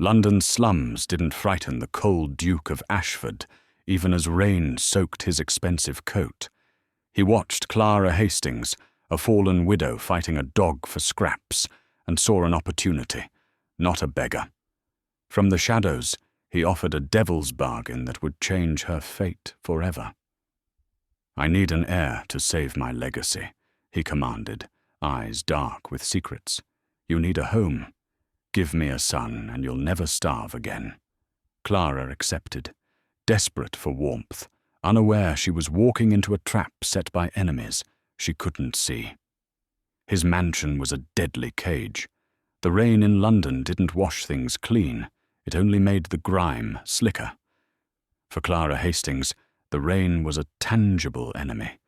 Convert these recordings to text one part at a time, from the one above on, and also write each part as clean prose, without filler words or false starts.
London's slums didn't frighten the cold Duke of Ashford, even as rain soaked his expensive coat. He watched Clara Hastings, a fallen widow fighting a dog for scraps, and saw an opportunity, not a beggar. From the shadows, he offered a devil's bargain that would change her fate forever. "I need an heir to save my legacy," he commanded, eyes dark with secrets. "You need a home. Give me a son, and you'll never starve again." Clara accepted, desperate for warmth, unaware she was walking into a trap set by enemies she couldn't see. His mansion was a deadly cage. The rain in London didn't wash things clean, it only made the grime slicker. For Clara Hastings, the rain was a tangible enemy,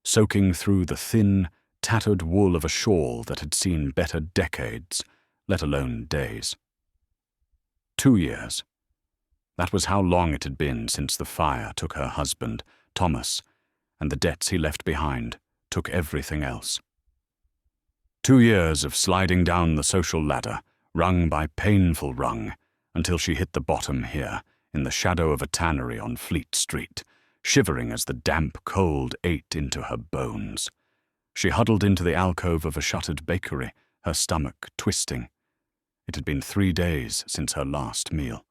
soaking through the thin, tattered wool of a shawl that had seen better decades, let alone days. 2 years. That was how long it had been since the fire took her husband, Thomas, and the debts he left behind took everything else. 2 years of sliding down the social ladder, rung by painful rung, until she hit the bottom here, in the shadow of a tannery on Fleet Street, shivering as the damp cold ate into her bones. She huddled into the alcove of a shuttered bakery, her stomach twisting. It had been 3 days since her last meal.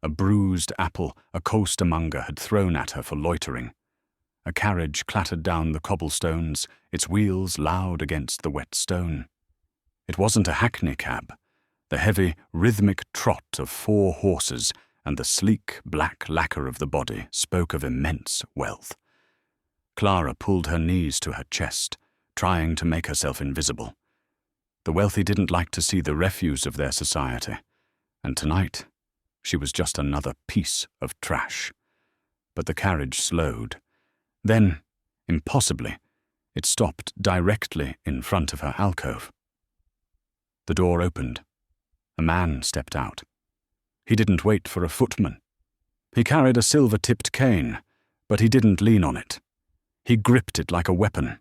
A bruised apple a costermonger had thrown at her for loitering. A carriage clattered down the cobblestones, its wheels loud against the wet stone. It wasn't a hackney cab. The heavy, rhythmic trot of 4 horses and the sleek, black lacquer of the body spoke of immense wealth. Clara pulled her knees to her chest, trying to make herself invisible. The wealthy didn't like to see the refuse of their society, and tonight she was just another piece of trash. But the carriage slowed. Then, impossibly, it stopped directly in front of her alcove. The door opened. A man stepped out. He didn't wait for a footman. He carried a silver-tipped cane, but he didn't lean on it. He gripped it like a weapon.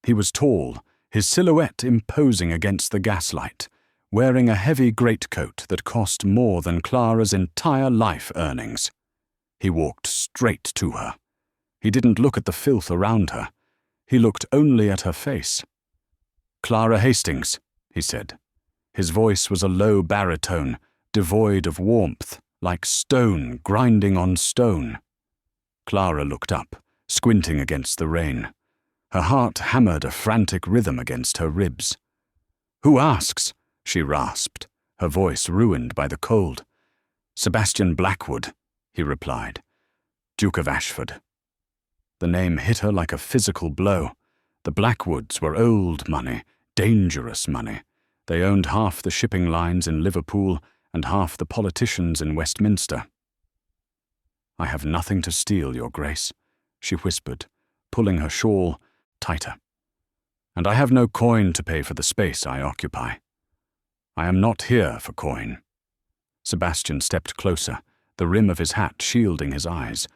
He was tall, his silhouette imposing against the gaslight, wearing a heavy greatcoat that cost more than Clara's entire life earnings. He walked straight to her. He didn't look at the filth around her. He looked only at her face. "Clara Hastings," he said. His voice was a low baritone, devoid of warmth, like stone grinding on stone. Clara looked up, squinting against the rain. Her heart hammered a frantic rhythm against her ribs. "Who asks?" she rasped, her voice ruined by the cold. "Sebastian Blackwood," he replied. "Duke of Ashford." The name hit her like a physical blow. The Blackwoods were old money, dangerous money. They owned half the shipping lines in Liverpool and half the politicians in Westminster. "I have nothing to steal, Your Grace," she whispered, pulling her shawl tighter. "And I have no coin to pay for the space I occupy. I am not here for coin." Sebastian stepped closer, the rim of his hat shielding his eyes,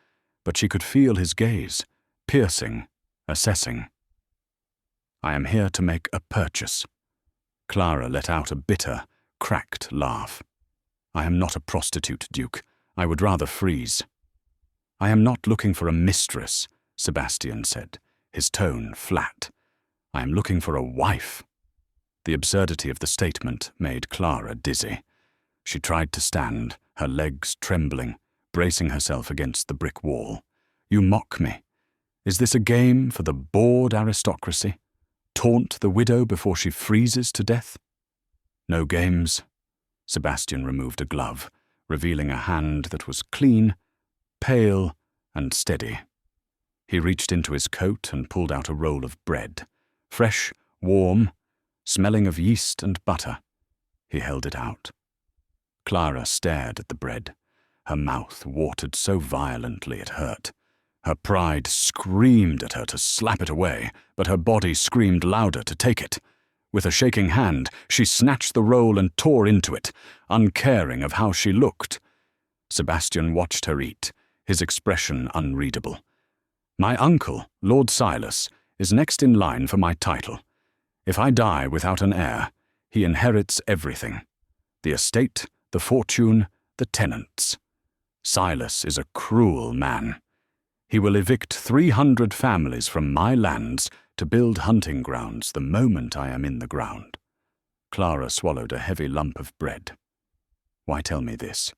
but she could feel his gaze, piercing, assessing. "I am here to make a purchase." Clara let out a bitter, cracked laugh. "I am not a prostitute, Duke. I would rather freeze." "I am not looking for a mistress," Sebastian said, his tone flat. "I am looking for a wife." The absurdity of the statement made Clara dizzy. She tried to stand, her legs trembling, bracing herself against the brick wall. "You mock me. Is this a game for the bored aristocracy? Taunt the widow before she freezes to death?" "No games." Sebastian removed a glove, revealing a hand that was clean, pale, and steady. He reached into his coat and pulled out a roll of bread, fresh, warm, smelling of yeast and butter. He held it out. Clara stared at the bread. Her mouth watered so violently it hurt. Her pride screamed at her to slap it away, but her body screamed louder to take it. With a shaking hand, she snatched the roll and tore into it, uncaring of how she looked. Sebastian watched her eat, his expression unreadable. "My uncle, Lord Silas, is next in line for my title. If I die without an heir, he inherits everything. The estate, the fortune, the tenants. Silas is a cruel man. He will evict 300 families from my lands to build hunting grounds the moment I am in the ground. Clara swallowed a heavy lump of bread. Why tell me this?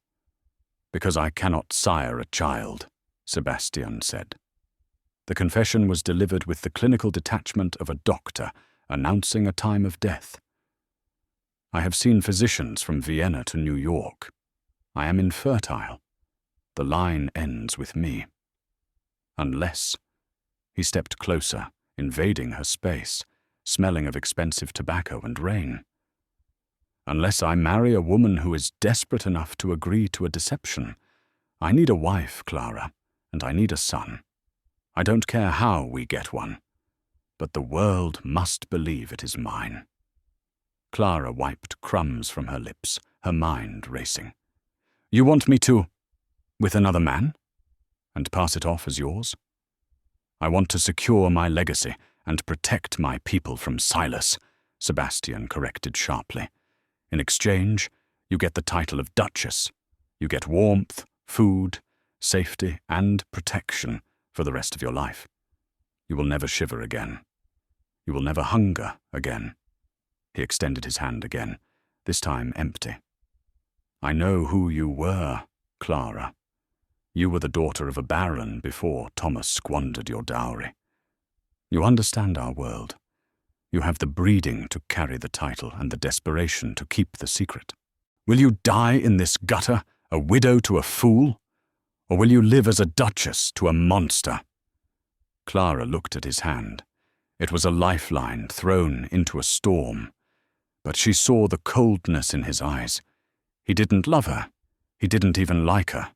Because I cannot sire a child, Sebastian said. The confession was delivered with the clinical detachment of a doctor announcing a time of death. I have seen physicians from Vienna to New York. I am infertile. The line ends with me. Unless— He stepped closer, invading her space, smelling of expensive tobacco and rain. Unless I marry a woman who is desperate enough to agree to a deception. I need a wife, Clara, and I need a son. I don't care how we get one, but the world must believe it is mine. Clara wiped crumbs from her lips, her mind racing. You want me to— with another man? And pass it off as yours? I want to secure my legacy and protect my people from Silas, Sebastian corrected sharply. In exchange, you get the title of Duchess. You get warmth, food, safety, and protection for the rest of your life. You will never shiver again. You will never hunger again. He extended his hand again, this time empty. I know who you were, Clara. You were the daughter of a baron before Thomas squandered your dowry. You understand our world. You have the breeding to carry the title and the desperation to keep the secret. Will you die in this gutter, a widow to a fool? Or will you live as a duchess to a monster? Clara looked at his hand. It was a lifeline thrown into a storm. But she saw the coldness in his eyes. He didn't love her. He didn't even like her.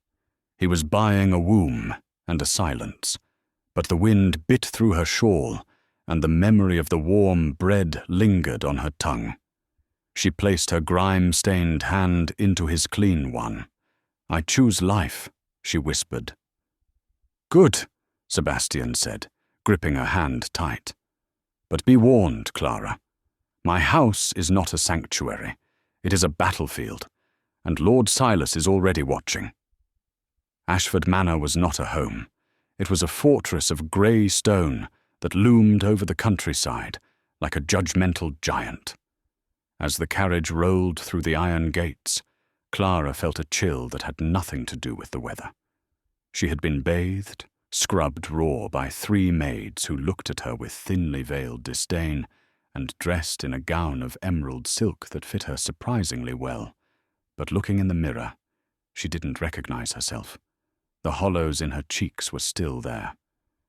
He was buying a womb and a silence. But the wind bit through her shawl, and the memory of the warm bread lingered on her tongue. She placed her grime-stained hand into his clean one. I choose life, she whispered. Good, Sebastian said, gripping her hand tight. But be warned, Clara. My house is not a sanctuary. It is a battlefield, and Lord Silas is already watching. Ashford Manor was not a home. It was a fortress of grey stone that loomed over the countryside like a judgmental giant. As the carriage rolled through the iron gates, Clara felt a chill that had nothing to do with the weather. She had been bathed, scrubbed raw by 3 maids who looked at her with thinly veiled disdain, and dressed in a gown of emerald silk that fit her surprisingly well. But looking in the mirror, she didn't recognize herself. The hollows in her cheeks were still there,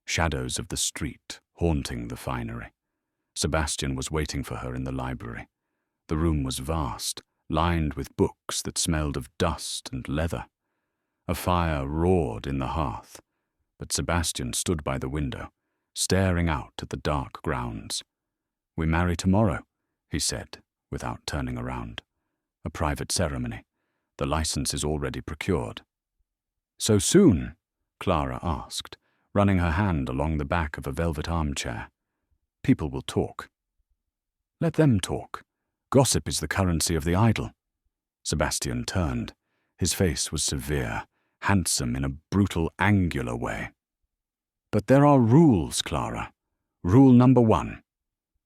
shadows of the street haunting the finery. Sebastian was waiting for her in the library. The room was vast, lined with books that smelled of dust and leather. A fire roared in the hearth, but Sebastian stood by the window, staring out at the dark grounds. We marry tomorrow, he said, without turning around. A private ceremony. The license is already procured. So soon? Clara asked, running her hand along the back of a velvet armchair. People will talk. Let them talk. Gossip is the currency of the idle. Sebastian turned. His face was severe, handsome in a brutal, angular way. But there are rules, Clara. Rule number 1.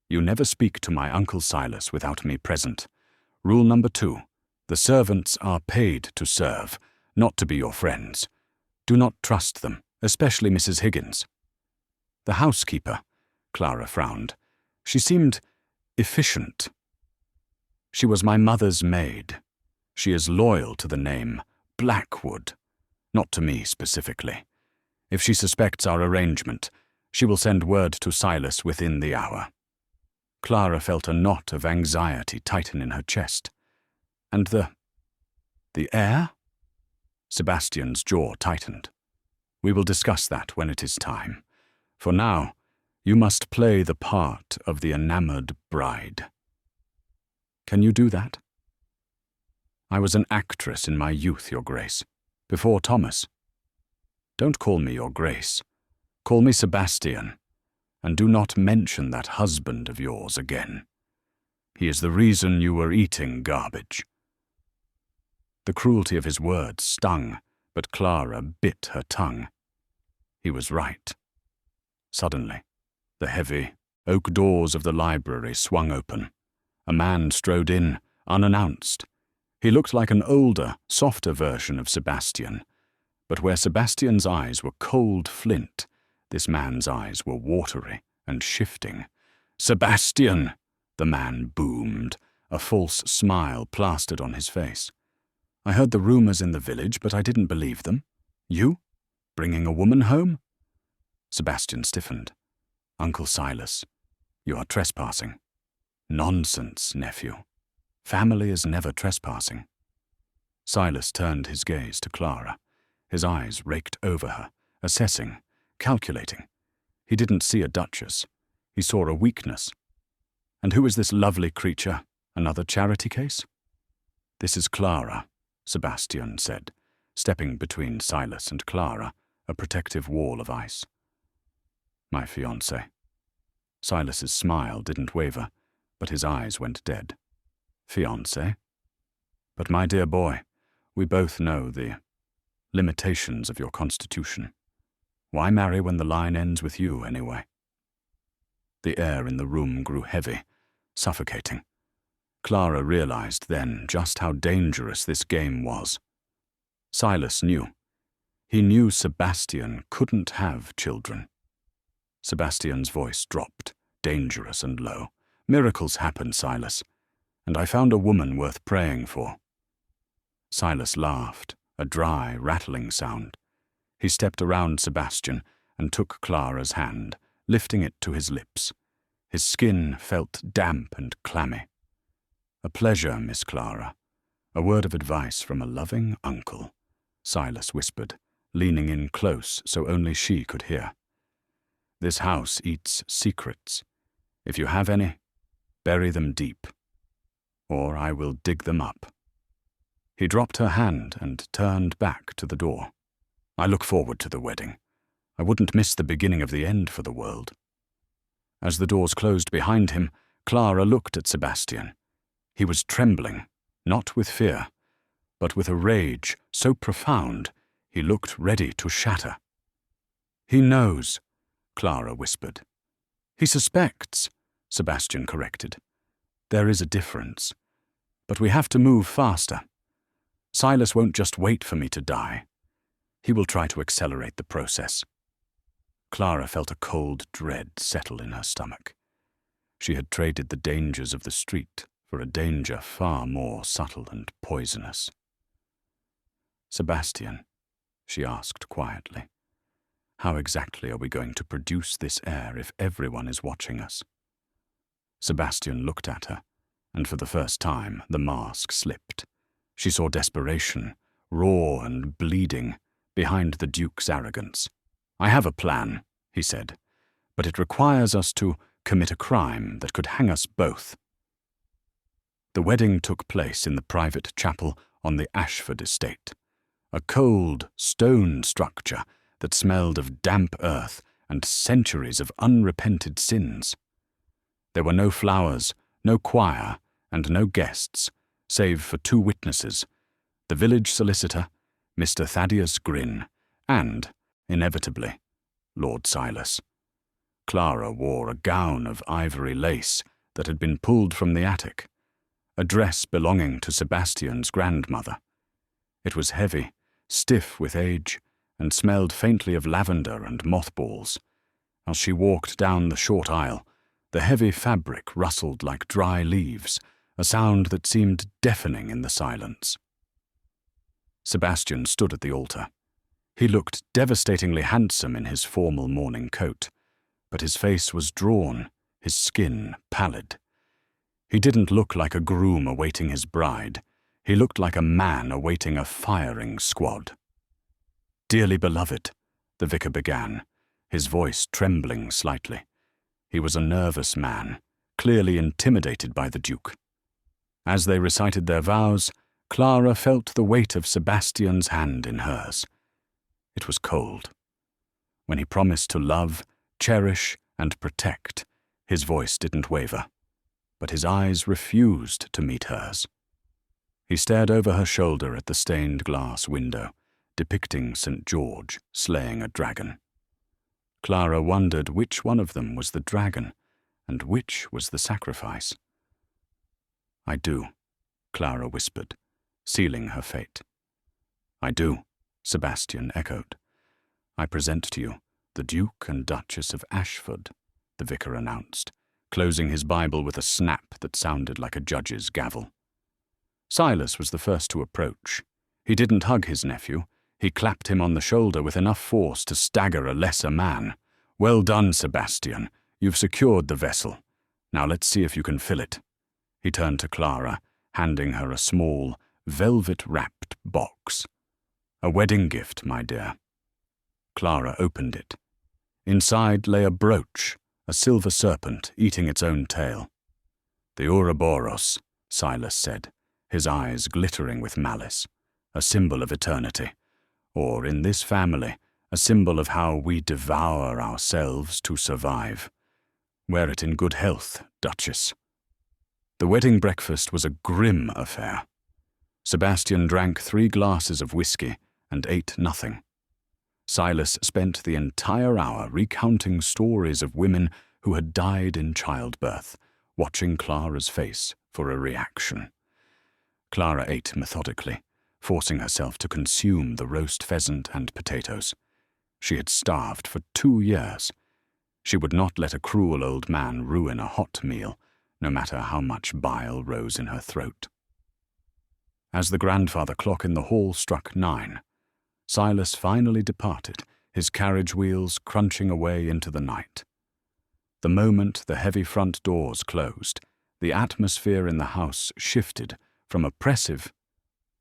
You never speak to my Uncle Silas without me present. Rule number 2. The servants are paid to serve, not to be your friends. Do not trust them, especially Mrs. Higgins. The housekeeper, Clara frowned. She seemed efficient. She was my mother's maid. She is loyal to the name Blackwood, not to me specifically. If she suspects our arrangement, she will send word to Silas within the hour. Clara felt a knot of anxiety tighten in her chest. And the heir? Sebastian's jaw tightened. We will discuss that when it is time. For now, you must play the part of the enamored bride. Can you do that? I was an actress in my youth, Your Grace, before Thomas. Don't call me Your Grace. Call me Sebastian, and do not mention that husband of yours again. He is the reason you were eating garbage. The cruelty of his words stung, but Clara bit her tongue. He was right. Suddenly, the heavy, oak doors of the library swung open. A man strode in, unannounced. He looked like an older, softer version of Sebastian, but where Sebastian's eyes were cold flint, this man's eyes were watery and shifting. "Sebastian!" the man boomed, a false smile plastered on his face. "I heard the rumors in the village, but I didn't believe them. You? Bringing a woman home?" Sebastian stiffened. "Uncle Silas, you are trespassing." "Nonsense, nephew. Family is never trespassing." Silas turned his gaze to Clara. His eyes raked over her, assessing, calculating. He didn't see a duchess. He saw a weakness. "And who is this lovely creature? Another charity case?" "This is Clara," Sebastian said, stepping between Silas and Clara, a protective wall of ice. "My fiancée." Silas's smile didn't waver, but his eyes went dead. "Fiancé? But my dear boy, we both know the limitations of your constitution. Why marry when the line ends with you, anyway?" The air in the room grew heavy, suffocating. Clara realized then just how dangerous this game was. Silas knew. He knew Sebastian couldn't have children. Sebastian's voice dropped, dangerous and low. "Miracles happen, Silas, and I found a woman worth praying for." Silas laughed, a dry, rattling sound. He stepped around Sebastian and took Clara's hand, lifting it to his lips. His skin felt damp and clammy. "A pleasure, Miss Clara. A word of advice from a loving uncle," Silas whispered, leaning in close so only she could hear. "This house eats secrets. If you have any, bury them deep, or I will dig them up." He dropped her hand and turned back to the door. "I look forward to the wedding. I wouldn't miss the beginning of the end for the world." As the doors closed behind him, Clara looked at Sebastian. He was trembling, not with fear, but with a rage so profound he looked ready to shatter. "He knows," Clara whispered. "He suspects," Sebastian corrected. "There is a difference. But we have to move faster. Silas won't just wait for me to die. He will try to accelerate the process." Clara felt a cold dread settle in her stomach. She had traded the dangers of the street for a danger far more subtle and poisonous. "Sebastian," she asked quietly, "how exactly are we going to produce this air if everyone is watching us?" Sebastian looked at her, and for the first time the mask slipped. She saw desperation, raw and bleeding, behind the Duke's arrogance. "I have a plan," he said, "but it requires us to commit a crime that could hang us both." The wedding took place in the private chapel on the Ashford estate, a cold, stone structure that smelled of damp earth and centuries of unrepented sins. There were no flowers, no choir, and no guests, save for 2 witnesses, the village solicitor, Mr. Thaddeus Gryn, and, inevitably, Lord Silas. Clara wore a gown of ivory lace that had been pulled from the attic, a dress belonging to Sebastian's grandmother. It was heavy, stiff with age, and smelled faintly of lavender and mothballs. As she walked down the short aisle, the heavy fabric rustled like dry leaves, a sound that seemed deafening in the silence. Sebastian stood at the altar. He looked devastatingly handsome in his formal morning coat, but his face was drawn, his skin pallid. He didn't look like a groom awaiting his bride. He looked like a man awaiting a firing squad. "Dearly beloved," the vicar began, his voice trembling slightly. He was a nervous man, clearly intimidated by the Duke. As they recited their vows, Clara felt the weight of Sebastian's hand in hers. It was cold. When he promised to love, cherish, and protect, his voice didn't waver, but his eyes refused to meet hers. He stared over her shoulder at the stained glass window, depicting St. George slaying a dragon. Clara wondered which one of them was the dragon, and which was the sacrifice. "I do," Clara whispered, sealing her fate. "I do," Sebastian echoed. "I present to you the Duke and Duchess of Ashford," the vicar announced, closing his Bible with a snap that sounded like a judge's gavel. Silas was the first to approach. He didn't hug his nephew. He clapped him on the shoulder with enough force to stagger a lesser man. "Well done, Sebastian. You've secured the vessel. Now let's see if you can fill it." He turned to Clara, handing her a small, velvet-wrapped box. "A wedding gift, my dear." Clara opened it. Inside lay a brooch, a silver serpent eating its own tail. "The Ouroboros," Silas said, his eyes glittering with malice, "a symbol of eternity, or, in this family, a symbol of how we devour ourselves to survive. Wear it in good health, Duchess." The wedding breakfast was a grim affair. Sebastian drank 3 glasses of whiskey and ate nothing. Silas spent the entire hour recounting stories of women who had died in childbirth, watching Clara's face for a reaction. Clara ate methodically, forcing herself to consume the roast pheasant and potatoes. She had starved for 2 years. She would not let a cruel old man ruin a hot meal, no matter how much bile rose in her throat. As the grandfather clock in the hall struck 9, Silas finally departed, his carriage wheels crunching away into the night. The moment the heavy front doors closed, the atmosphere in the house shifted from oppressive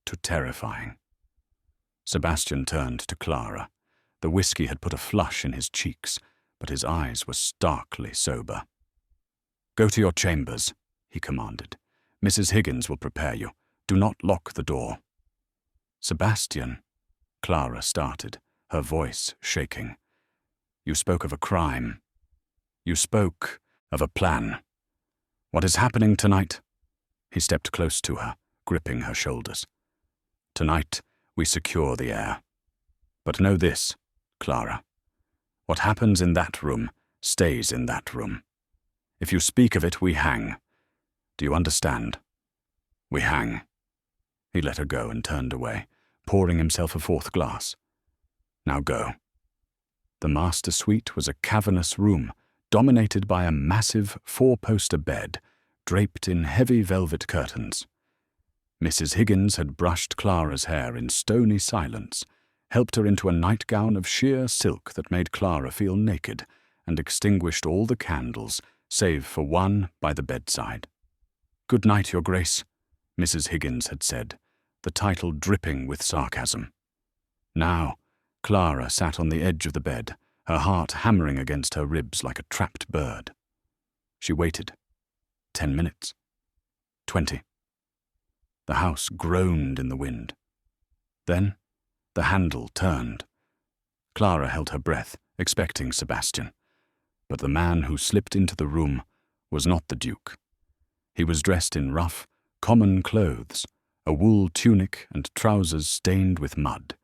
to terrifying. Sebastian turned to Clara. The whiskey had put a flush in his cheeks, but his eyes were starkly sober. "Go to your chambers," he commanded. "Mrs. Higgins will prepare you. Do not lock the door." "Sebastian," Clara started, her voice shaking. "You spoke of a crime. You spoke of a plan. What is happening tonight?" He stepped close to her, gripping her shoulders. "Tonight, we secure the heir. But know this, Clara. What happens in that room stays in that room. If you speak of it, we hang. Do you understand? We hang." He let her go and turned away, pouring himself a 4th glass. "Now go." The master suite was a cavernous room, dominated by a massive 4-poster bed, draped in heavy velvet curtains. Mrs. Higgins had brushed Clara's hair in stony silence, helped her into a nightgown of sheer silk that made Clara feel naked, and extinguished all the candles, save for one by the bedside. "Good night, Your Grace," Mrs. Higgins had said, the title dripping with sarcasm. Now, Clara sat on the edge of the bed, her heart hammering against her ribs like a trapped bird. She waited. 10 minutes. 20. The house groaned in the wind. Then, the handle turned. Clara held her breath, expecting Sebastian. But the man who slipped into the room was not the Duke. He was dressed in rough, common clothes, a wool tunic and trousers stained with mud.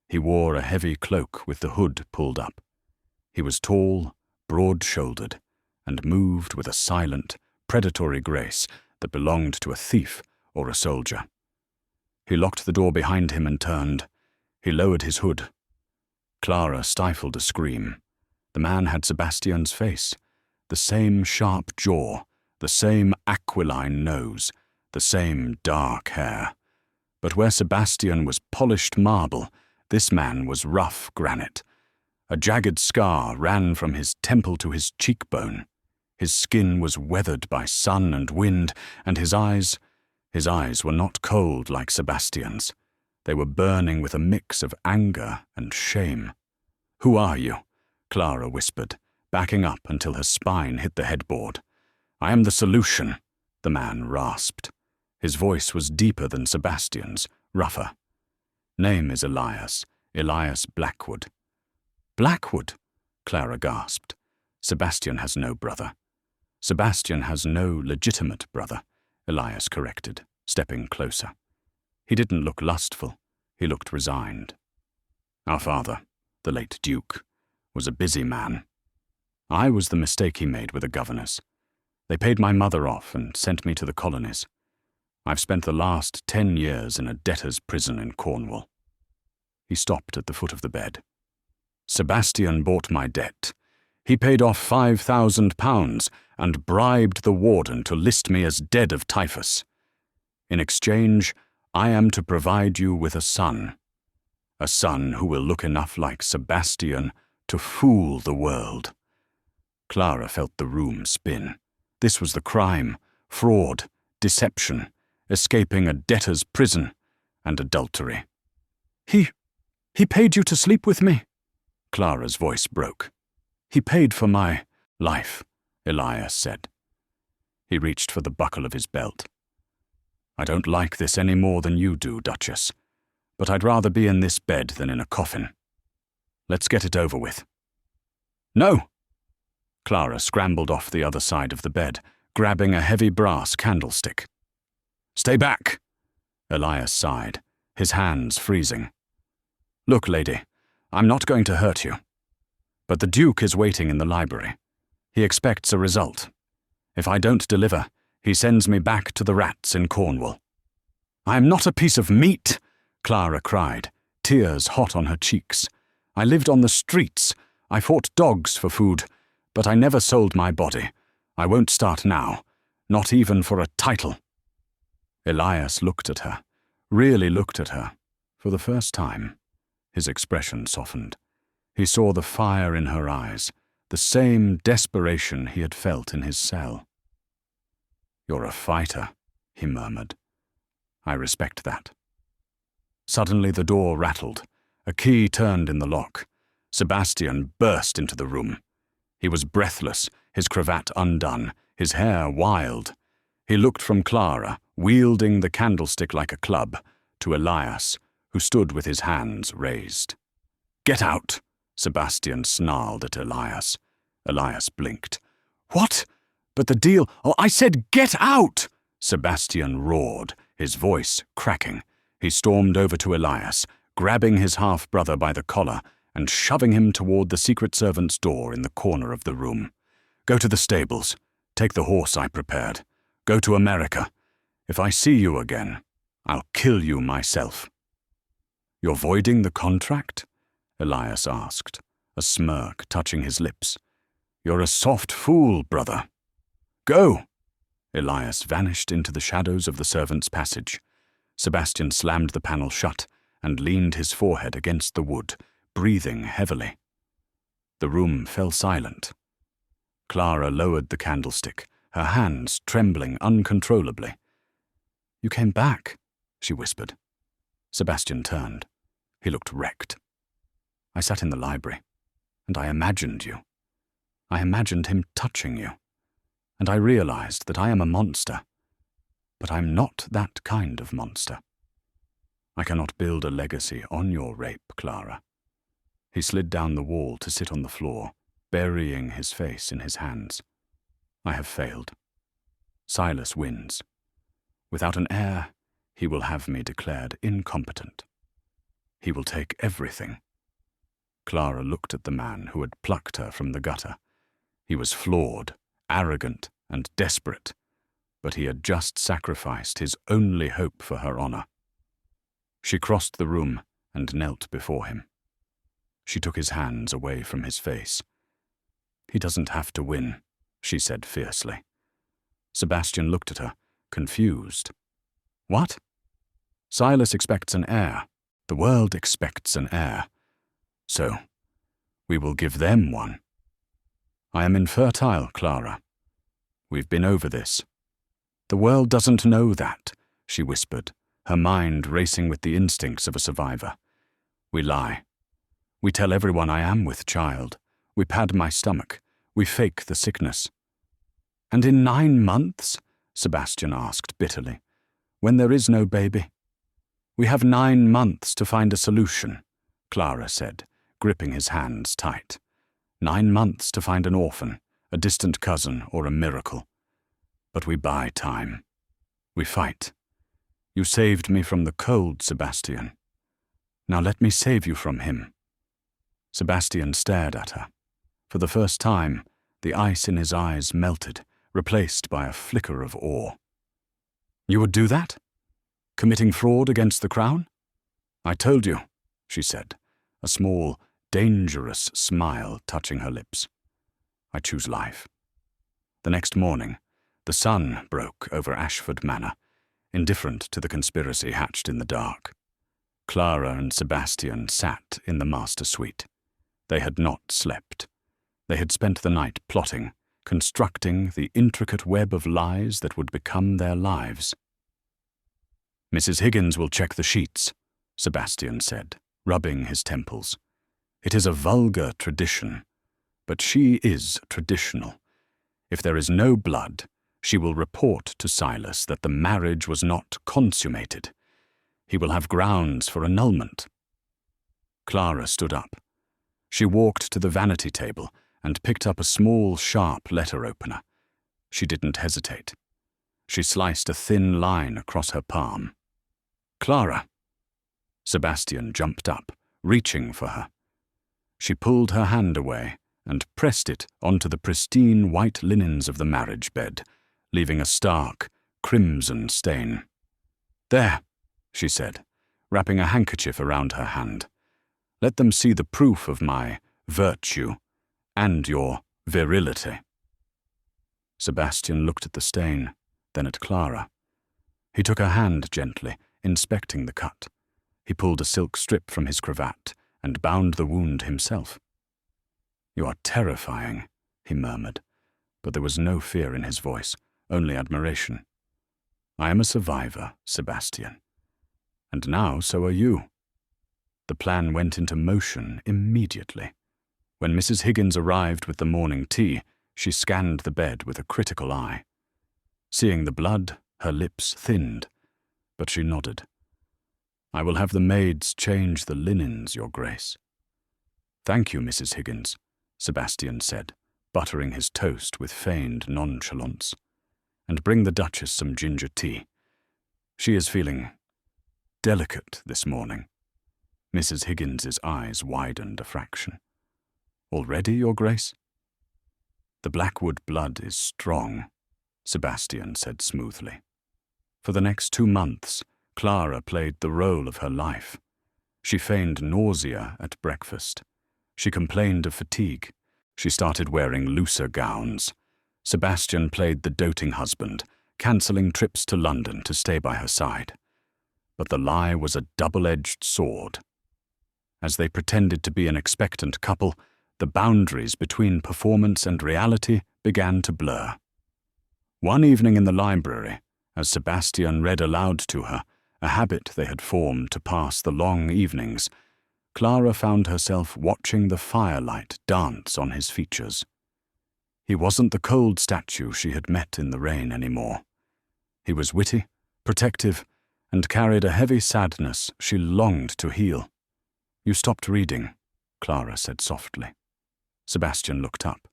He wore a heavy cloak with the hood pulled up. He was tall, broad-shouldered, and moved with a silent, predatory grace that belonged to a thief or a soldier. He locked the door behind him and turned. He lowered his hood. Clara stifled a scream. The man had Sebastian's face, the same sharp jaw, the same aquiline nose, the same dark hair. But where Sebastian was polished marble, this man was rough granite. A jagged scar ran from his temple to his cheekbone. His skin was weathered by sun and wind, and his eyes were not cold like Sebastian's. They were burning with a mix of anger and shame. "Who are you?" Clara whispered, backing up until her spine hit the headboard. "I am the solution," the man rasped. His voice was deeper than Sebastian's, rougher. "Name is Elias Blackwood." "Blackwood?" Clara gasped. "Sebastian has no brother." "Sebastian has no legitimate brother," Elias corrected, stepping closer. He didn't look lustful. He looked resigned. Our father, the late Duke, was a busy man. I was the mistake he made with a governess. They paid my mother off and sent me to the colonies. I've spent the last 10 years in a debtor's prison in Cornwall. He stopped at the foot of the bed. Sebastian bought my debt. He paid off £5,000 and bribed the warden to list me as dead of typhus. In exchange, I am to provide you with a son who will look enough like Sebastian to fool the world. Clara felt the room spin. This was the crime, fraud, deception, escaping a debtor's prison, and adultery. He paid you to sleep with me? Clara's voice broke. He paid for my life, Elias said. He reached for the buckle of his belt. I don't like this any more than you do, Duchess, but I'd rather be in this bed than in a coffin. Let's get it over with. No! Clara scrambled off the other side of the bed, grabbing a heavy brass candlestick. Stay back! Elias sighed, his hands freezing. Look, lady, I'm not going to hurt you. But the Duke is waiting in the library. He expects a result. If I don't deliver, he sends me back to the rats in Cornwall. I am not a piece of meat, Clara cried, tears hot on her cheeks. I lived on the streets. I fought dogs for food, but I never sold my body. I won't start now, not even for a title. Elias looked at her, really looked at her, for the first time. His expression softened. He saw the fire in her eyes, the same desperation he had felt in his cell. You're a fighter, he murmured. I respect that. Suddenly the door rattled. A key turned in the lock. Sebastian burst into the room. He was breathless, his cravat undone, his hair wild. He looked from Clara, wielding the candlestick like a club, to Elias, who stood with his hands raised. Get out! Sebastian snarled at Elias. Elias blinked. What? But the deal— Oh, I said get out! Sebastian roared, his voice cracking. He stormed over to Elias, grabbing his half-brother by the collar and shoving him toward the secret servant's door in the corner of the room. Go to the stables. Take the horse I prepared. Go to America. If I see you again, I'll kill you myself. You're voiding the contract? Elias asked, a smirk touching his lips. You're a soft fool, brother. Go! Elias vanished into the shadows of the servants' passage. Sebastian slammed the panel shut and leaned his forehead against the wood, breathing heavily. The room fell silent. Clara lowered the candlestick, her hands trembling uncontrollably. You came back, she whispered. Sebastian turned. He looked wrecked. I sat in the library, and I imagined you. I imagined him touching you, and I realized that I am a monster. But I'm not that kind of monster. I cannot build a legacy on your rape, Clara. He slid down the wall to sit on the floor, burying his face in his hands. I have failed. Silas wins. Without an heir, he will have me declared incompetent. He will take everything. Clara looked at the man who had plucked her from the gutter. He was flawed, arrogant, and desperate, but he had just sacrificed his only hope for her honor. She crossed the room and knelt before him. She took his hands away from his face. He doesn't have to win, she said fiercely. Sebastian looked at her, confused. What? Silas expects an heir. The world expects an heir. So, we will give them one. I am infertile, Clara. We've been over this. The world doesn't know that, she whispered, her mind racing with the instincts of a survivor. We lie. We tell everyone I am with child. We pad my stomach. We fake the sickness. And in 9 months? Sebastian asked bitterly. When there is no baby? We have 9 months to find a solution, Clara said, gripping his hands tight. 9 months to find an orphan, a distant cousin, or a miracle. But we buy time. We fight. You saved me from the cold, Sebastian. Now let me save you from him." Sebastian stared at her. For the first time, the ice in his eyes melted, replaced by a flicker of awe. "You would do that? Committing fraud against the crown?" "I told you," she said, a small, dangerous smile touching her lips. "I choose life." The next morning, the sun broke over Ashford Manor, indifferent to the conspiracy hatched in the dark. Clara and Sebastian sat in the master suite. They had not slept. They had spent the night plotting, constructing the intricate web of lies that would become their lives. "Mrs. Higgins will check the sheets," Sebastian said, rubbing his temples. "It is a vulgar tradition, but she is traditional. If there is no blood, she will report to Silas that the marriage was not consummated. He will have grounds for annulment." Clara stood up. She walked to the vanity table and picked up a small, sharp letter opener. She didn't hesitate. She sliced a thin line across her palm. "Clara!" Sebastian jumped up, reaching for her. She pulled her hand away and pressed it onto the pristine white linens of the marriage bed, leaving a stark, crimson stain. "There," she said, wrapping a handkerchief around her hand. "Let them see the proof of my virtue and your virility." Sebastian looked at the stain, then at Clara. He took her hand gently, inspecting the cut. He pulled a silk strip from his cravat and bound the wound himself. "You are terrifying," he murmured, but there was no fear in his voice, only admiration. "I am a survivor, Sebastian. And now so are you." The plan went into motion immediately. When Mrs. Higgins arrived with the morning tea, she scanned the bed with a critical eye. Seeing the blood, her lips thinned, but she nodded. "I will have the maids change the linens, Your Grace." "Thank you, Mrs. Higgins," Sebastian said, buttering his toast with feigned nonchalance. "And bring the Duchess some ginger tea. She is feeling delicate this morning." Mrs. Higgins's eyes widened a fraction. "Already, Your Grace?" "The Blackwood blood is strong," Sebastian said smoothly. For the next 2 months, Clara played the role of her life. She feigned nausea at breakfast. She complained of fatigue. She started wearing looser gowns. Sebastian played the doting husband, cancelling trips to London to stay by her side. But the lie was a double-edged sword. As they pretended to be an expectant couple, the boundaries between performance and reality began to blur. One evening in the library, as Sebastian read aloud to her, a habit they had formed to pass the long evenings, Clara found herself watching the firelight dance on his features. He wasn't the cold statue she had met in the rain anymore. He was witty, protective, and carried a heavy sadness she longed to heal. "You stopped reading," Clara said softly. Sebastian looked up.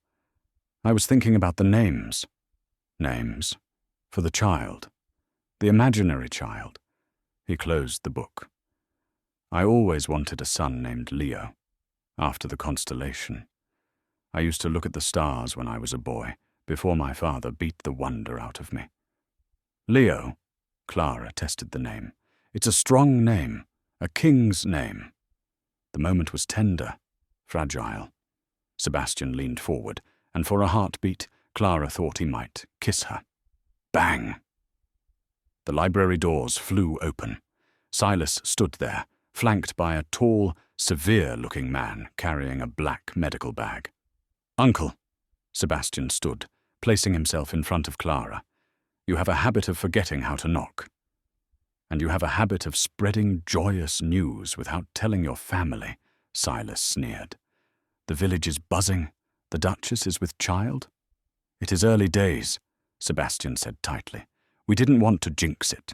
"I was thinking about the names." "Names? For the child. The imaginary child." He closed the book. "I always wanted a son named Leo, after the constellation. I used to look at the stars when I was a boy, before my father beat the wonder out of me." "Leo?" Clara tested the name. "It's a strong name, a king's name." The moment was tender, fragile. Sebastian leaned forward, and for a heartbeat, Clara thought he might kiss her. Bang! The library doors flew open. Silas stood there, flanked by a tall, severe-looking man carrying a black medical bag. "Uncle," Sebastian stood, placing himself in front of Clara. "You have a habit of forgetting how to knock. And you have a habit of spreading joyous news without telling your family," Silas sneered. "The village is buzzing. The Duchess is with child." "It is early days," Sebastian said tightly. "We didn't want to jinx it."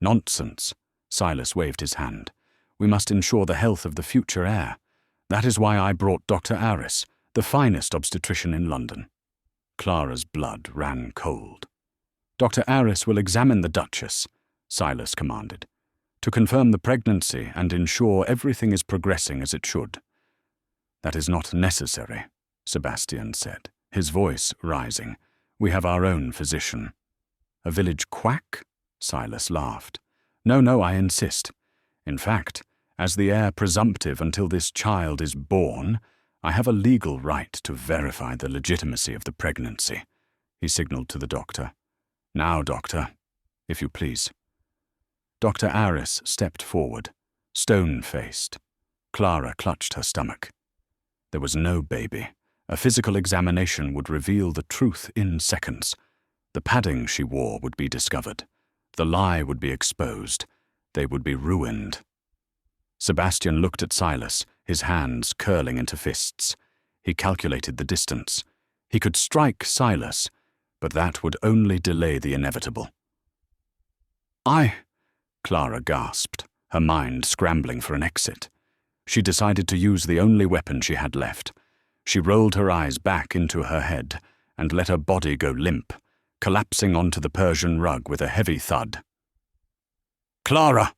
"Nonsense," Silas waved his hand. "We must ensure the health of the future heir. That is why I brought Dr. Aris, the finest obstetrician in London." Clara's blood ran cold. "Dr. Aris will examine the Duchess," Silas commanded, "to confirm the pregnancy and ensure everything is progressing as it should." "That is not necessary," Sebastian said, his voice rising. "We have our own physician." "A village quack?" Silas laughed. No, I insist. In fact, as the heir presumptive until this child is born, I have a legal right to verify the legitimacy of the pregnancy." He signaled to the doctor. "Now, doctor, if you please." Dr. Aris stepped forward, stone-faced. Clara clutched her stomach. There was no baby. A physical examination would reveal the truth in seconds. The padding she wore would be discovered. The lie would be exposed. They would be ruined. Sebastian looked at Silas, his hands curling into fists. He calculated the distance. He could strike Silas, but that would only delay the inevitable. Clara gasped, her mind scrambling for an exit. She decided to use the only weapon she had left. She rolled her eyes back into her head and let her body go limp, collapsing onto the Persian rug with a heavy thud. "Clara!"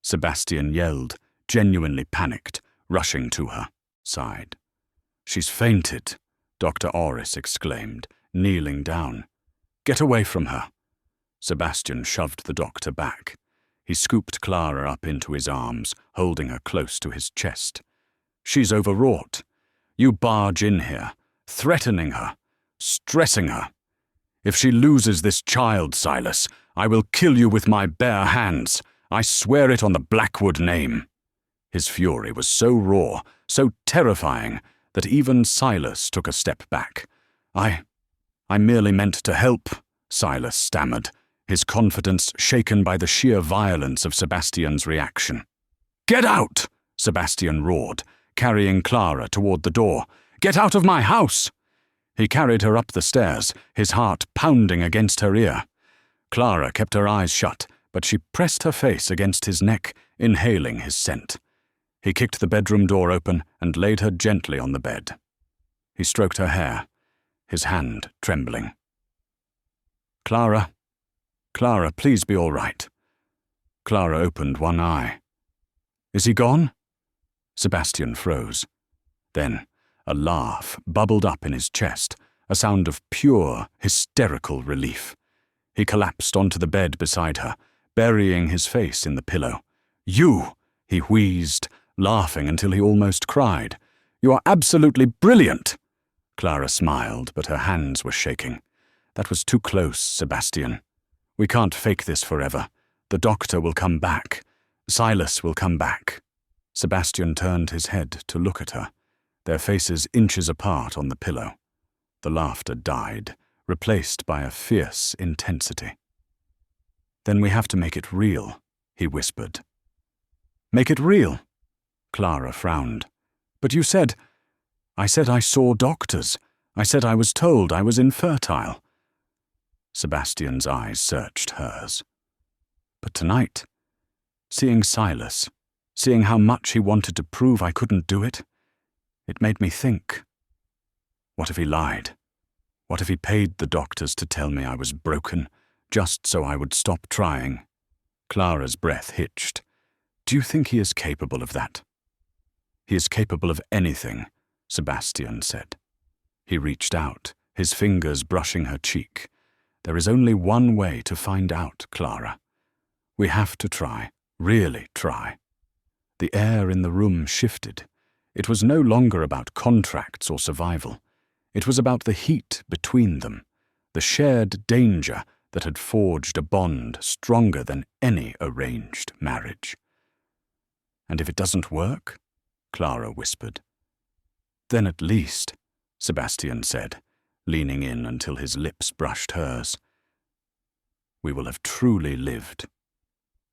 Sebastian yelled, genuinely panicked, rushing to her side. "She's fainted," Dr. Orris exclaimed, kneeling down. "Get away from her." Sebastian shoved the doctor back. He scooped Clara up into his arms, holding her close to his chest. "She's overwrought. You barge in here, threatening her, stressing her. If she loses this child, Silas, I will kill you with my bare hands. I swear it on the Blackwood name." His fury was so raw, so terrifying, that even Silas took a step back. I merely meant to help," Silas stammered, his confidence shaken by the sheer violence of Sebastian's reaction. "Get out!" Sebastian roared, carrying Clara toward the door. "Get out of my house!" He carried her up the stairs, his heart pounding against her ear. Clara kept her eyes shut, but she pressed her face against his neck, inhaling his scent. He kicked the bedroom door open and laid her gently on the bed. He stroked her hair, his hand trembling. Clara, please be all right." Clara opened one eye. "Is he gone?" Sebastian froze. Then a laugh bubbled up in his chest, a sound of pure, hysterical relief. He collapsed onto the bed beside her, burying his face in the pillow. "You!" he wheezed, laughing until he almost cried. "You are absolutely brilliant!" Clara smiled, but her hands were shaking. "That was too close, Sebastian. We can't fake this forever. The doctor will come back. Silas will come back." Sebastian turned his head to look at her, their faces inches apart on the pillow. The laughter died, replaced by a fierce intensity. "Then we have to make it real," he whispered. "Make it real?" Clara frowned. "But you said—" "I said I saw doctors. I said I was told I was infertile." Sebastian's eyes searched hers. "But tonight, seeing Silas, seeing how much he wanted to prove I couldn't do it, it made me think. What if he lied? What if he paid the doctors to tell me I was broken, just so I would stop trying?" Clara's breath hitched. "Do you think he is capable of that?" "He is capable of anything," Sebastian said. He reached out, his fingers brushing her cheek. "There is only one way to find out, Clara. We have to try, really try." The air in the room shifted. It was no longer about contracts or survival. It was about the heat between them, the shared danger that had forged a bond stronger than any arranged marriage. "And if it doesn't work?" Clara whispered. "Then at least," Sebastian said, leaning in until his lips brushed hers, "we will have truly lived."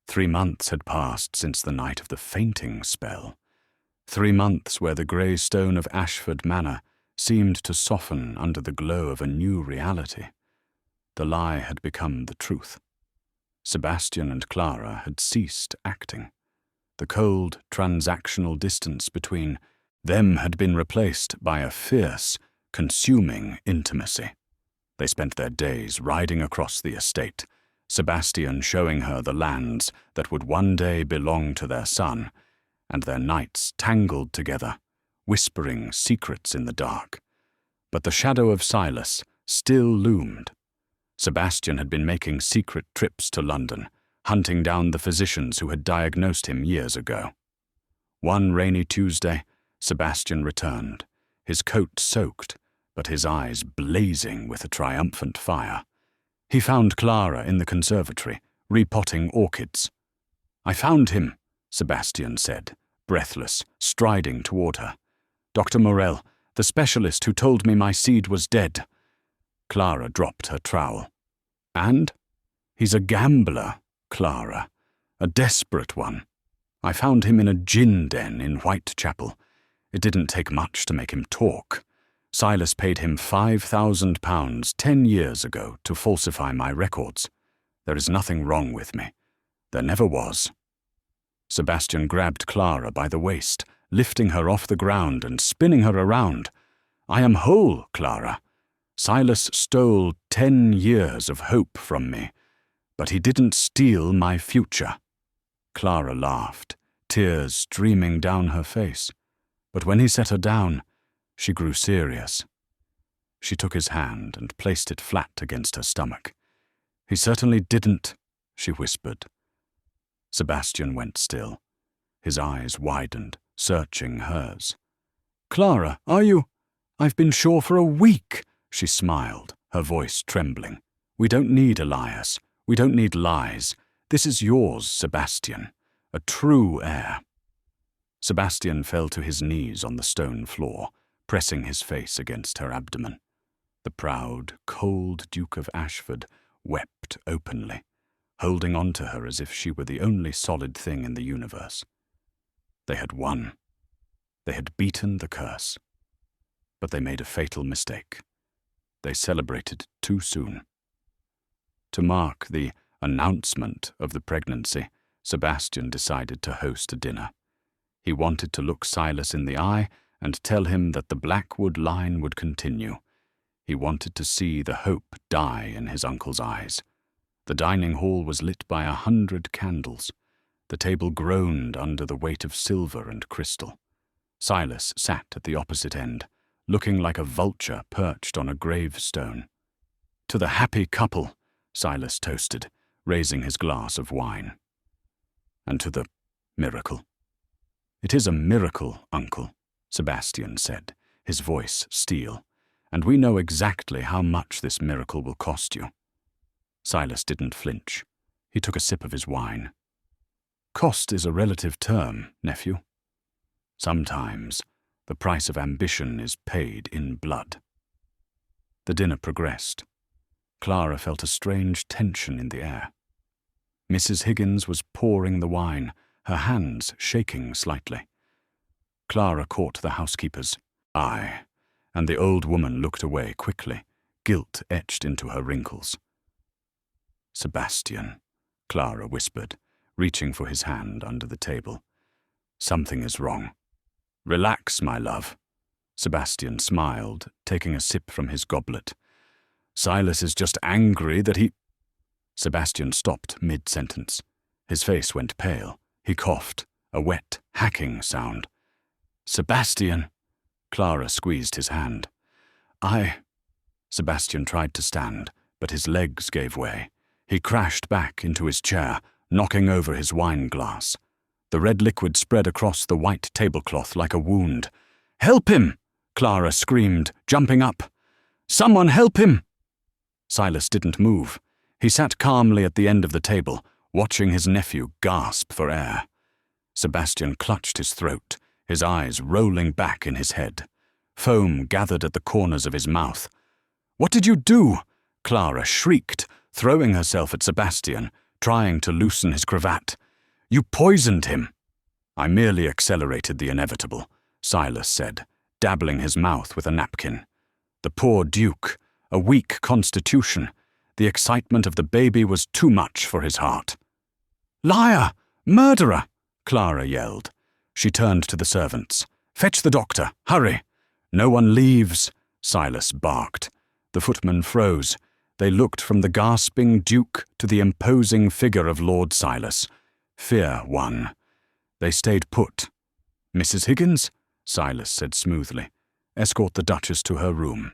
3 months had passed since the night of the fainting spell. 3 months where the grey stone of Ashford Manor seemed to soften under the glow of a new reality. The lie had become the truth. Sebastian and Clara had ceased acting. The cold, transactional distance between them had been replaced by a fierce, consuming intimacy. They spent their days riding across the estate, Sebastian showing her the lands that would one day belong to their son, and their knights tangled together, whispering secrets in the dark. But the shadow of Silas still loomed. Sebastian had been making secret trips to London, hunting down the physicians who had diagnosed him years ago. One rainy Tuesday, Sebastian returned, his coat soaked, but his eyes blazing with a triumphant fire. He found Clara in the conservatory, repotting orchids. "I found him," Sebastian said, breathless, striding toward her. "Dr. Morel, the specialist who told me my seed was dead." Clara dropped her trowel. "And? He's a gambler, Clara, a desperate one. I found him in a gin den in Whitechapel. It didn't take much to make him talk. Silas paid him £5,000 10 years ago to falsify my records. There is nothing wrong with me. There never was." Sebastian grabbed Clara by the waist, lifting her off the ground and spinning her around. "I am whole, Clara. Silas stole 10 years of hope from me, but he didn't steal my future." Clara laughed, tears streaming down her face. But when he set her down, she grew serious. She took his hand and placed it flat against her stomach. "He certainly didn't," she whispered. Sebastian went still. His eyes widened, searching hers. "Clara, are you—" "I've been sure for a week," she smiled, her voice trembling. "We don't need Elias. We don't need lies. This is yours, Sebastian, a true heir." Sebastian fell to his knees on the stone floor, pressing his face against her abdomen. The proud, cold Duke of Ashford wept openly, holding on to her as if she were the only solid thing in the universe. They had won. They had beaten the curse. But they made a fatal mistake. They celebrated too soon. To mark the announcement of the pregnancy, Sebastian decided to host a dinner. He wanted to look Silas in the eye and tell him that the Blackwood line would continue. He wanted to see the hope die in his uncle's eyes. The dining hall was lit by 100 candles. The table groaned under the weight of silver and crystal. Silas sat at the opposite end, looking like a vulture perched on a gravestone. "To the happy couple," Silas toasted, raising his glass of wine. "And to the miracle." "It is a miracle, Uncle," Sebastian said, his voice steel, "and we know exactly how much this miracle will cost you." Silas didn't flinch. He took a sip of his wine. "Cost is a relative term, nephew. Sometimes the price of ambition is paid in blood." The dinner progressed. Clara felt a strange tension in the air. Mrs. Higgins was pouring the wine, her hands shaking slightly. Clara caught the housekeeper's eye, and the old woman looked away quickly, guilt etched into her wrinkles. "Sebastian," Clara whispered, reaching for his hand under the table. "Something is wrong." "Relax, my love." Sebastian smiled, taking a sip from his goblet. "Silas is just angry that he—" Sebastian stopped mid-sentence. His face went pale. He coughed, a wet, hacking sound. "Sebastian!" Clara squeezed his hand. Sebastian tried to stand, but his legs gave way. He crashed back into his chair, knocking over his wine glass. The red liquid spread across the white tablecloth like a wound. "Help him!" Clara screamed, jumping up. "Someone help him!" Silas didn't move. He sat calmly at the end of the table, watching his nephew gasp for air. Sebastian clutched his throat, his eyes rolling back in his head. Foam gathered at the corners of his mouth. "What did you do?" Clara shrieked, throwing herself at Sebastian, trying to loosen his cravat. "You poisoned him." "I merely accelerated the inevitable," Silas said, dabbling his mouth with a napkin. "The poor Duke, a weak constitution. The excitement of the baby was too much for his heart." "Liar! Murderer!" Clara yelled. She turned to the servants. "Fetch the doctor! Hurry!" "No one leaves," Silas barked. The footman froze. They looked from the gasping Duke to the imposing figure of Lord Silas. Fear won. They stayed put. "Mrs. Higgins," Silas said smoothly, "escort the Duchess to her room.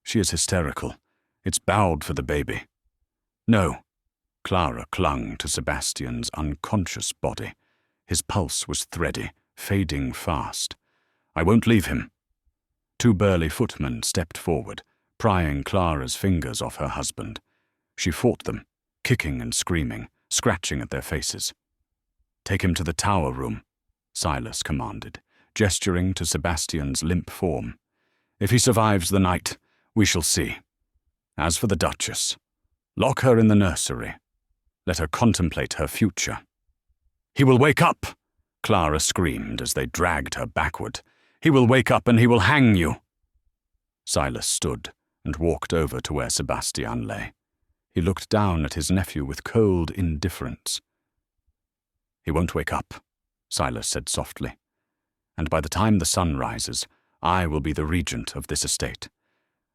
She is hysterical. It's bowed for the baby." "No." Clara clung to Sebastian's unconscious body. His pulse was thready, fading fast. "I won't leave him." Two burly footmen stepped forward, prying Clara's fingers off her husband. She fought them, kicking and screaming, scratching at their faces. "Take him to the tower room," Silas commanded, gesturing to Sebastian's limp form. "If he survives the night, we shall see. As for the Duchess, lock her in the nursery. Let her contemplate her future." "He will wake up!" Clara screamed as they dragged her backward. "He will wake up and he will hang you!" Silas stood and walked over to where Sebastian lay. He looked down at his nephew with cold indifference. "He won't wake up," Silas said softly. "And by the time the sun rises, I will be the regent of this estate.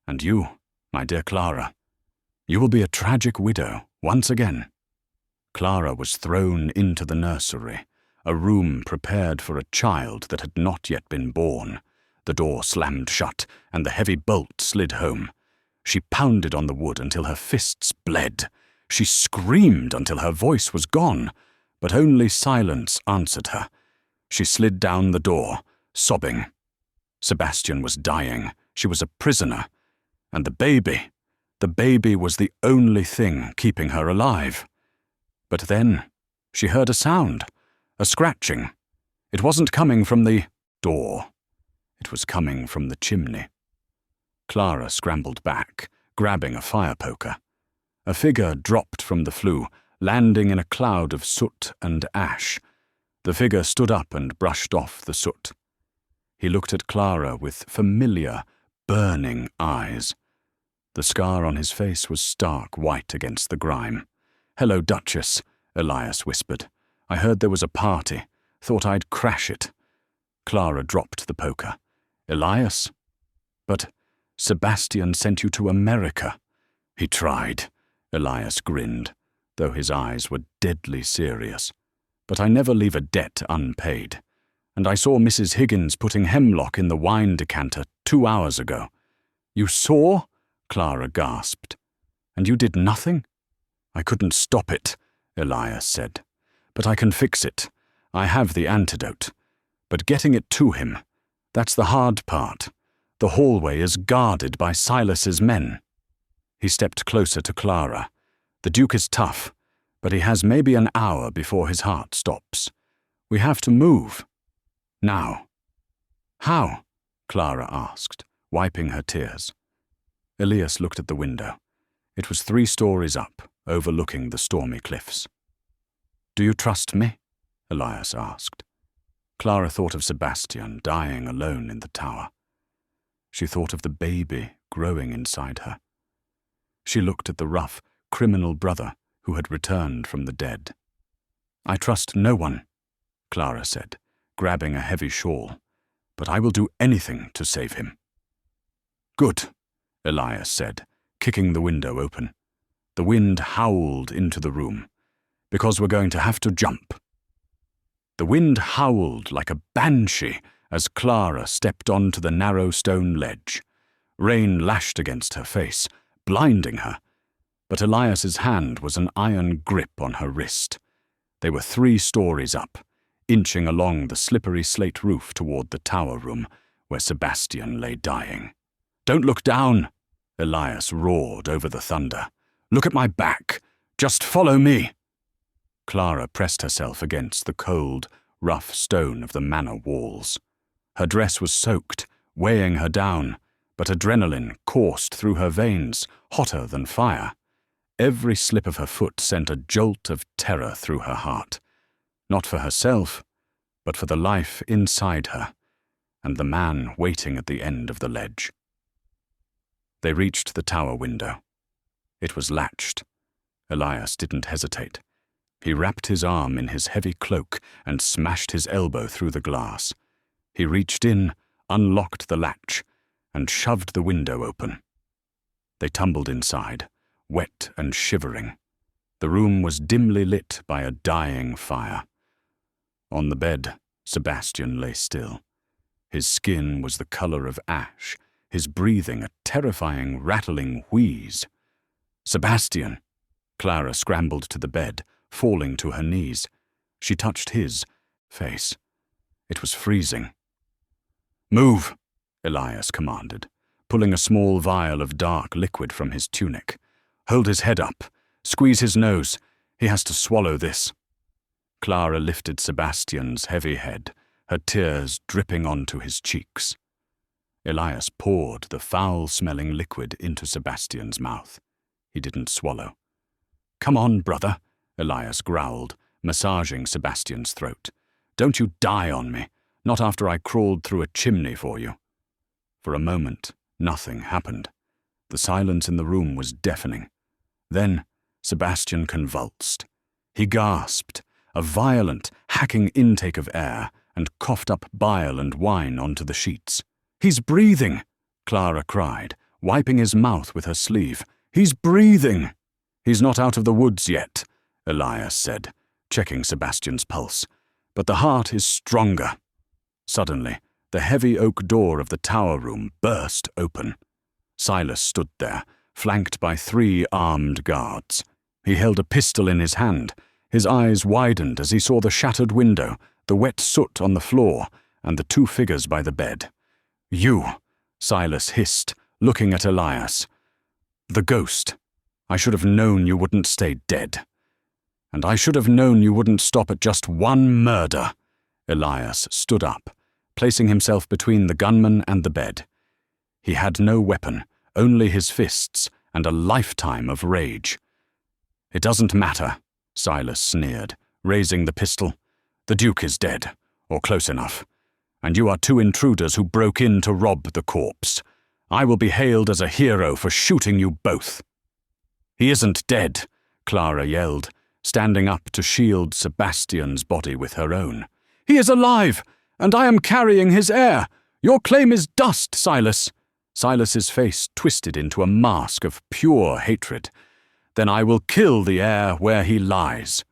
And you, my dear Clara, you will be a tragic widow once again." Clara was thrown into the nursery, a room prepared for a child that had not yet been born. The door slammed shut, and the heavy bolt slid home. She pounded on the wood until her fists bled. She screamed until her voice was gone, but only silence answered her. She slid down the door, sobbing. Sebastian was dying. She was a prisoner. And the baby was the only thing keeping her alive. But then she heard a sound, a scratching. It wasn't coming from the door. It was coming from the chimney. Clara scrambled back, grabbing a fire poker. A figure dropped from the flue, landing in a cloud of soot and ash. The figure stood up and brushed off the soot. He looked at Clara with familiar, burning eyes. The scar on his face was stark white against the grime. "Hello, Duchess," Elias whispered. "I heard there was a party. Thought I'd crash it." Clara dropped the poker. "Elias? But Sebastian sent you to America." "He tried," Elias grinned, though his eyes were deadly serious. "But I never leave a debt unpaid. And I saw Mrs. Higgins putting hemlock in the wine decanter 2 hours ago." "You saw?" Clara gasped. "And you did nothing?" "I couldn't stop it," Elias said. "But I can fix it. I have the antidote. But getting it to him, that's the hard part. The hallway is guarded by Silas's men." He stepped closer to Clara. "The Duke is tough, but he has maybe an hour before his heart stops. We have to move. Now." "How?" Clara asked, wiping her tears. Elias looked at the window. It was 3 stories up, overlooking the stormy cliffs. "Do you trust me?" Elias asked. Clara thought of Sebastian dying alone in the tower. She thought of the baby growing inside her. She looked at the rough, criminal brother who had returned from the dead. "I trust no one," Clara said, grabbing a heavy shawl, "but I will do anything to save him." "Good," Elias said, kicking the window open. The wind howled into the room. "Because we're going to have to jump." The wind howled like a banshee as Clara stepped onto the narrow stone ledge. Rain lashed against her face, blinding her, but Elias's hand was an iron grip on her wrist. They were 3 stories up, inching along the slippery slate roof toward the tower room where Sebastian lay dying. "Don't look down," Elias roared over the thunder. "Look at my back. Just follow me." Clara pressed herself against the cold, rough stone of the manor walls. Her dress was soaked, weighing her down, but adrenaline coursed through her veins, hotter than fire. Every slip of her foot sent a jolt of terror through her heart, not for herself, but for the life inside her, and the man waiting at the end of the ledge. They reached the tower window. It was latched. Elias didn't hesitate. He wrapped his arm in his heavy cloak and smashed his elbow through the glass. He reached in, unlocked the latch, and shoved the window open. They tumbled inside, wet and shivering. The room was dimly lit by a dying fire. On the bed, Sebastian lay still. His skin was the color of ash, his breathing a terrifying, rattling wheeze. "Sebastian!" Clara scrambled to the bed, falling to her knees. She touched his face. It was freezing. "Move!" Elias commanded, pulling a small vial of dark liquid from his tunic. "Hold his head up. Squeeze his nose. He has to swallow this." Clara lifted Sebastian's heavy head, her tears dripping onto his cheeks. Elias poured the foul-smelling liquid into Sebastian's mouth. He didn't swallow. "Come on, brother," Elias growled, massaging Sebastian's throat. "Don't you die on me, not after I crawled through a chimney for you." For a moment, nothing happened. The silence in the room was deafening. Then, Sebastian convulsed. He gasped, a violent, hacking intake of air, and coughed up bile and wine onto the sheets. "He's breathing!" Clara cried, wiping his mouth with her sleeve. "He's breathing!" "He's not out of the woods yet," Elias said, checking Sebastian's pulse. "But the heart is stronger." Suddenly, the heavy oak door of the tower room burst open. Silas stood there, flanked by 3 armed guards. He held a pistol in his hand. His eyes widened as he saw the shattered window, the wet soot on the floor, and the 2 figures by the bed. "You," Silas hissed, looking at Elias. "The ghost. I should have known you wouldn't stay dead. And I should have known you wouldn't stop at just 1 murder." Elias stood up, placing himself between the gunman and the bed. He had no weapon, only his fists, and a lifetime of rage. "It doesn't matter," Silas sneered, raising the pistol. "The Duke is dead, or close enough, and you are 2 intruders who broke in to rob the corpse. I will be hailed as a hero for shooting you both." "He isn't dead," Clara yelled, standing up to shield Sebastian's body with her own. "He is alive, and I am carrying his heir. Your claim is dust, Silas." Silas's face twisted into a mask of pure hatred. "Then I will kill the heir where he lies."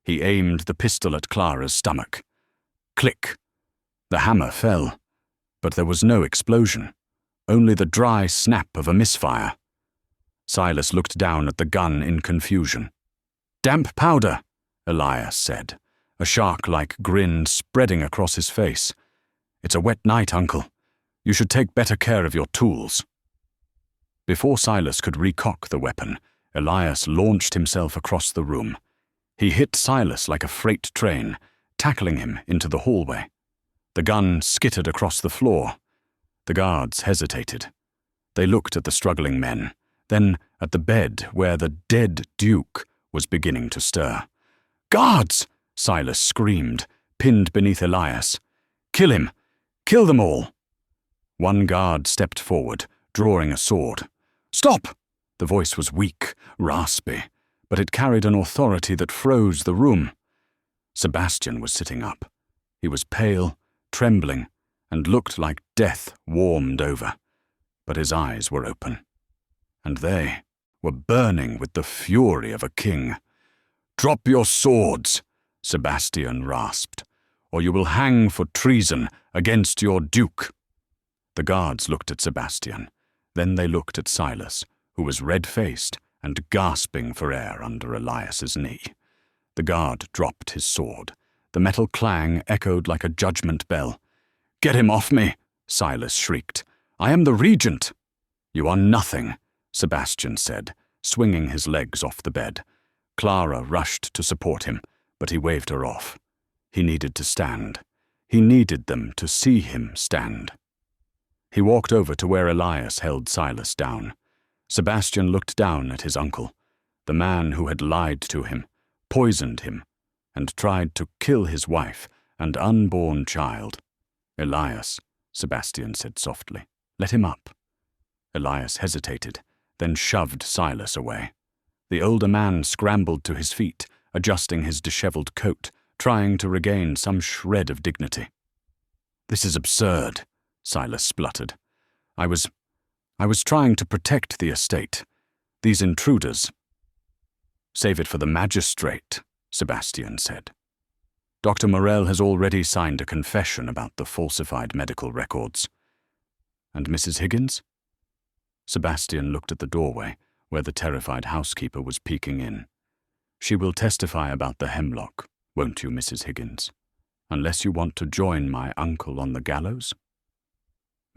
He aimed the pistol at Clara's stomach. Click. The hammer fell, but there was no explosion, only the dry snap of a misfire. Silas looked down at the gun in confusion. "Damp powder," Elias said, a shark-like grin spreading across his face. "It's a wet night, Uncle. You should take better care of your tools." Before Silas could recock the weapon, Elias launched himself across the room. He hit Silas like a freight train, tackling him into the hallway. The gun skittered across the floor. The guards hesitated. They looked at the struggling men, then at the bed where the dead Duke was beginning to stir. "Guards!" Silas screamed, pinned beneath Elias. "Kill him! Kill them all!" One guard stepped forward, drawing a sword. "Stop!" The voice was weak, raspy, but it carried an authority that froze the room. Sebastian was sitting up. He was pale, trembling, and looked like death warmed over, but his eyes were open. And they were burning with the fury of a king. "Drop your swords," Sebastian rasped, "or you will hang for treason against your duke." The guards looked at Sebastian. Then they looked at Silas, who was red-faced and gasping for air under Elias's knee. The guard dropped his sword. The metal clang echoed like a judgment bell. "Get him off me!" Silas shrieked. "I am the regent." "You are nothing," Sebastian said, swinging his legs off the bed. Clara rushed to support him, but he waved her off. He needed to stand. He needed them to see him stand. He walked over to where Elias held Silas down. Sebastian looked down at his uncle, the man who had lied to him, poisoned him, and tried to kill his wife and unborn child. "Elias," Sebastian said softly, "let him up." Elias hesitated, then shoved Silas away. The older man scrambled to his feet, adjusting his disheveled coat, trying to regain some shred of dignity. "This is absurd," Silas spluttered. I was trying to protect the estate. These intruders. Save it for the magistrate, Sebastian said. Dr. Morell has already signed a confession about the falsified medical records. And Mrs. Higgins? Sebastian looked at the doorway, where the terrified housekeeper was peeking in. She will testify about the hemlock, won't you, Mrs. Higgins? Unless you want to join my uncle on the gallows?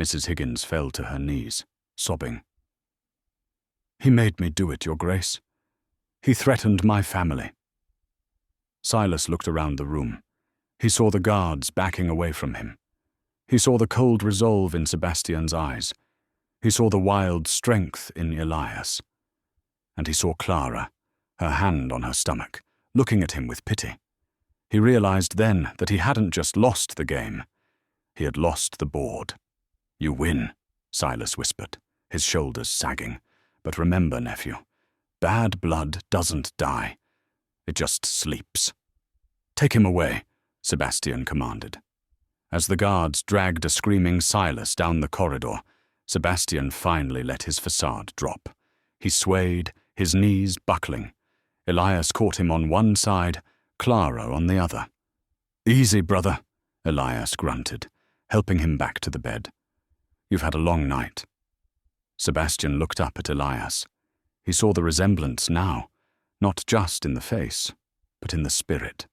Mrs. Higgins fell to her knees, sobbing. He made me do it, Your Grace. He threatened my family. Silas looked around the room. He saw the guards backing away from him. He saw the cold resolve in Sebastian's eyes. He saw the wild strength in Elias. And he saw Clara, her hand on her stomach, looking at him with pity. He realized then that he hadn't just lost the game. He had lost the board. You win, Silas whispered, his shoulders sagging. But remember, nephew, bad blood doesn't die. It just sleeps. Take him away, Sebastian commanded. As the guards dragged a screaming Silas down the corridor, Sebastian finally let his facade drop. He swayed, his knees buckling. Elias caught him on one side, Clara on the other. Easy, brother, Elias grunted, helping him back to the bed. You've had a long night. Sebastian looked up at Elias. He saw the resemblance now, not just in the face, but in the spirit.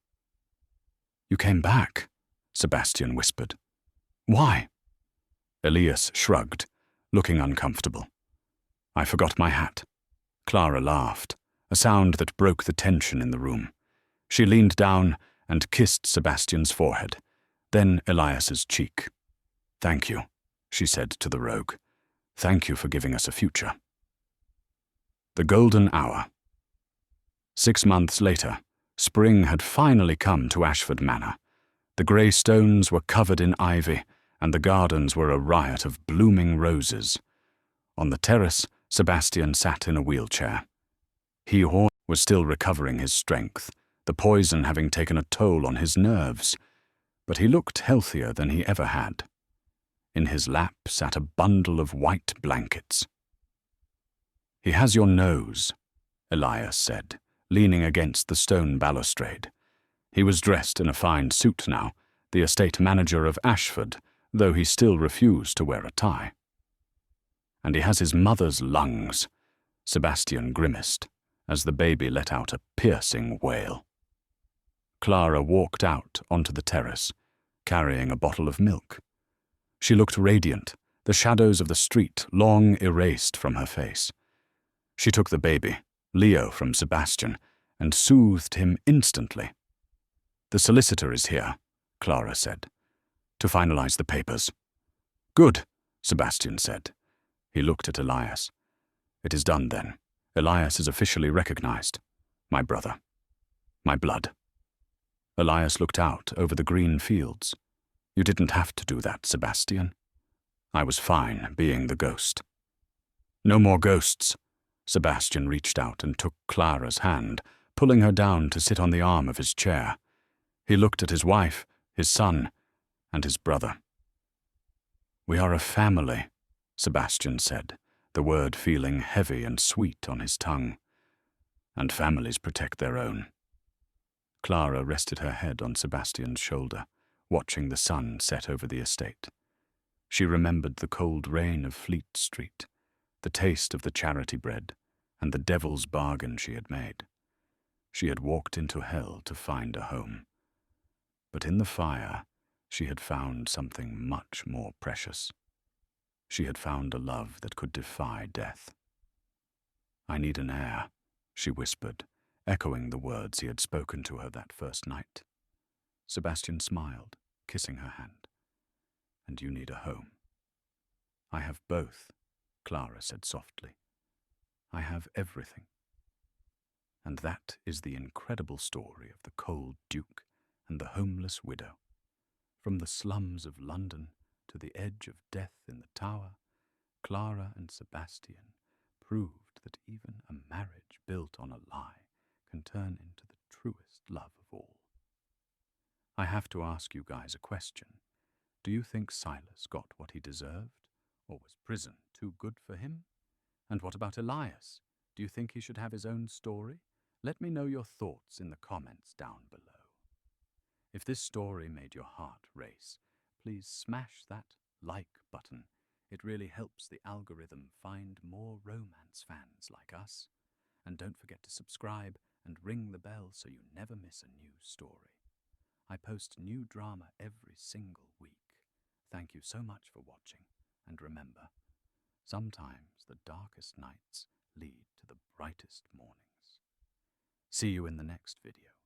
You came back, Sebastian whispered. Why? Elias shrugged, looking uncomfortable. I forgot my hat. Clara laughed, a sound that broke the tension in the room. She leaned down and kissed Sebastian's forehead, then Elias's cheek. Thank you, she said to the rogue. Thank you for giving us a future. The golden hour. 6 months later, spring had finally come to Ashford Manor. The grey stones were covered in ivy, and the gardens were a riot of blooming roses. On the terrace, Sebastian sat in a wheelchair. Heir was still recovering his strength, the poison having taken a toll on his nerves, but he looked healthier than he ever had. In his lap sat a bundle of white blankets. He has your nose, Elias said, leaning against the stone balustrade. He was dressed in a fine suit now, the estate manager of Ashford, though he still refused to wear a tie. And he has his mother's lungs, Sebastian grimaced, as the baby let out a piercing wail. Clara walked out onto the terrace, carrying a bottle of milk. She looked radiant, the shadows of the street long erased from her face. She took the baby, Leo, from Sebastian, and soothed him instantly. The solicitor is here, Clara said, to finalize the papers. Good, Sebastian said. He looked at Elias. It is done then. Elias is officially recognized. My brother. My blood. Elias looked out over the green fields. You didn't have to do that, Sebastian. I was fine being the ghost. No more ghosts. Sebastian reached out and took Clara's hand, pulling her down to sit on the arm of his chair. He looked at his wife, his son, and his brother. We are a family, Sebastian said, the word feeling heavy and sweet on his tongue. And families protect their own. Clara rested her head on Sebastian's shoulder, watching the sun set over the estate. She remembered the cold rain of Fleet Street, the taste of the charity bread, and the devil's bargain she had made. She had walked into hell to find a home. But in the fire, she had found something much more precious. She had found a love that could defy death. I need an heir, she whispered, echoing the words he had spoken to her that first night. Sebastian smiled, kissing her hand. And you need a home. I have both, Clara said softly. I have everything. And that is the incredible story of the cold Duke and the homeless widow. From the slums of London to the edge of death in the Tower, Clara and Sebastian proved that even a marriage built on a lie can turn into the truest love of all. I have to ask you guys a question. Do you think Silas got what he deserved, or was prison too good for him? And what about Elias? Do you think he should have his own story? Let me know your thoughts in the comments down below. If this story made your heart race, please smash that like button. It really helps the algorithm find more romance fans like us. And don't forget to subscribe and ring the bell so you never miss a new story. I post new drama every single week. Thank you so much for watching, and remember, sometimes the darkest nights lead to the brightest mornings. See you in the next video.